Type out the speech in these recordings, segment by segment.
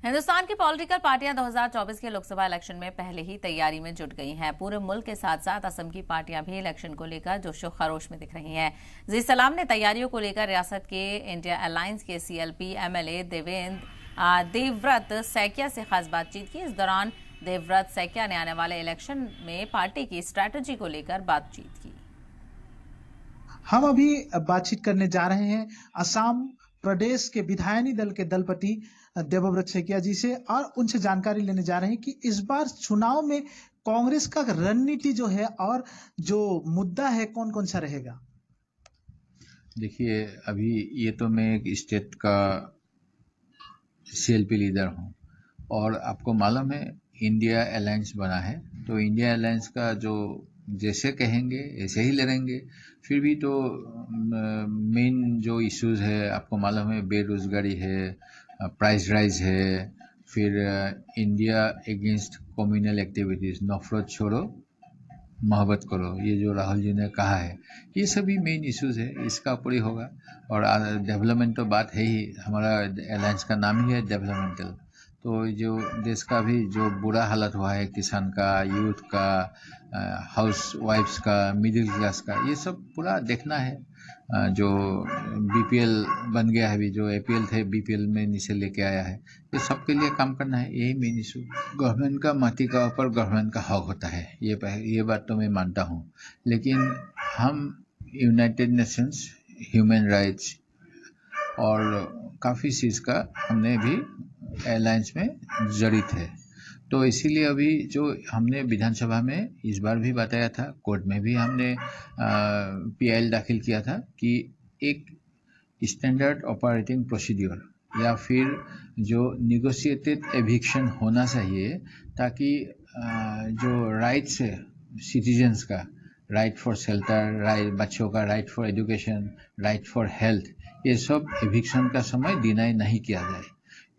हिंदुस्तान की पॉलिटिकल पार्टियां 2024 के लोकसभा इलेक्शन में पहले ही तैयारी में जुट गई हैं। पूरे मुल्क के साथ साथ असम की पार्टियां भी इलेक्शन को लेकर जोशो खरोश में दिख रही हैं। जी सलाम ने तैयारियों को लेकर रियासत के इंडिया अलायंस के सीएलपी एमएलए देवव्रत सैकिया से खास बातचीत की। इस दौरान देवव्रत सैकिया ने आने वाले इलेक्शन में पार्टी की स्ट्रैटेजी को लेकर बातचीत की। हम अभी बातचीत करने जा रहे हैं असम प्रदेश के विधायनी दल के दलपति देवव्रत सैकिया जी से और उनसे जानकारी लेने जा रहे हैं कि इस बार चुनाव में कांग्रेस का रणनीति जो है और जो मुद्दा है कौन कौन सा रहेगा। देखिए, अभी ये तो मैं एक स्टेट का सीएलपी लीडर हूँ और आपको मालूम है इंडिया अलायंस बना है, तो इंडिया अलायंस का जो जैसे कहेंगे ऐसे ही लड़ेंगे। फिर भी तो मेन जो इश्यूज है आपको मालूम है, बेरोजगारी है, प्राइस राइज है, फिर इंडिया अगेंस्ट कम्युनल एक्टिविटीज, नफरत छोड़ो मोहब्बत करो, ये जो राहुल जी ने कहा है, ये सभी मेन इश्यूज है, इसका ऊपर ही होगा। और डेवलपमेंट तो बात है ही, हमारा अलायंस का नाम ही है डेवलपमेंटल। तो जो देश का भी जो बुरा हालत हुआ है, किसान का, यूथ का, हाउस वाइफ्स का, मिडिल क्लास का, ये सब पूरा देखना है। जो बीपीएल बन गया है, अभी जो एपीएल थे बीपीएल में नीचे लेके आया है, ये सबके लिए काम करना है, यही मेन इशू। गवर्नमेंट का माटी का ऊपर गवर्नमेंट का हक होता है, ये बात तो मैं मानता हूँ, लेकिन हम यूनाइटेड नेशंस ह्यूमन राइट्स और काफ़ी चीज़ का हमने भी अलायंस में जड़ित है। तो इसीलिए अभी जो हमने विधानसभा में इस बार भी बताया था, कोर्ट में भी हमने पीआईएल दाखिल किया था कि एक स्टैंडर्ड ऑपरेटिंग प्रोसीड्योर या फिर जो निगोशिएटेड एविक्शन होना चाहिए, ताकि जो राइट्स है सिटीजन्स का, राइट फॉर शेल्टर, राइट बच्चों का right for education, right for health, ये सब एविक्शन का समय डिनाई नहीं किया जाए।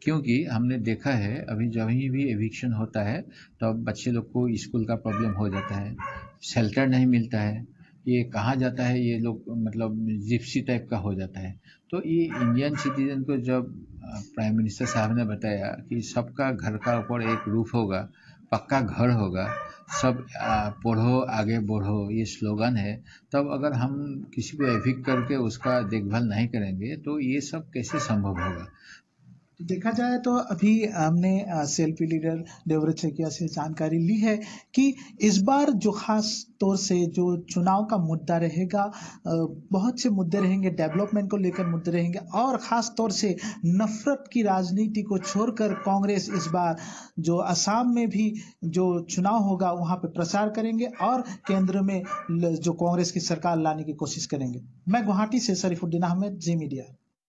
क्योंकि हमने देखा है अभी जब भी एविक्शन होता है तो अब बच्चे लोग को स्कूल का प्रॉब्लम हो जाता है, शेल्टर नहीं मिलता है, ये कहाँ जाता है, ये लोग मतलब जिप्सी टाइप का हो जाता है। तो ये इंडियन सिटीजन को जब प्राइम मिनिस्टर साहब ने बताया कि सबका घर का ऊपर एक रूफ होगा, पक्का घर होगा, सब पढ़ो आगे बढ़ो, ये स्लोगन है, तब अगर हम किसी को एविक्ट करके उसका देखभाल नहीं करेंगे तो ये सब कैसे संभव होगा। तो देखा जाए तो अभी हमने सीएलपी लीडर देवव्रत सैकिया से जानकारी ली है कि इस बार जो खास तौर से जो चुनाव का मुद्दा रहेगा, बहुत से मुद्दे रहेंगे, डेवलपमेंट को लेकर मुद्दे रहेंगे और खास तौर से नफरत की राजनीति को छोड़कर कांग्रेस इस बार जो असम में भी जो चुनाव होगा वहां पे प्रचार करेंगे और केंद्र में जो कांग्रेस की सरकार लाने की कोशिश करेंगे। मैं गुवाहाटी से शरीफुद्दीन अहमद, जी मीडिया।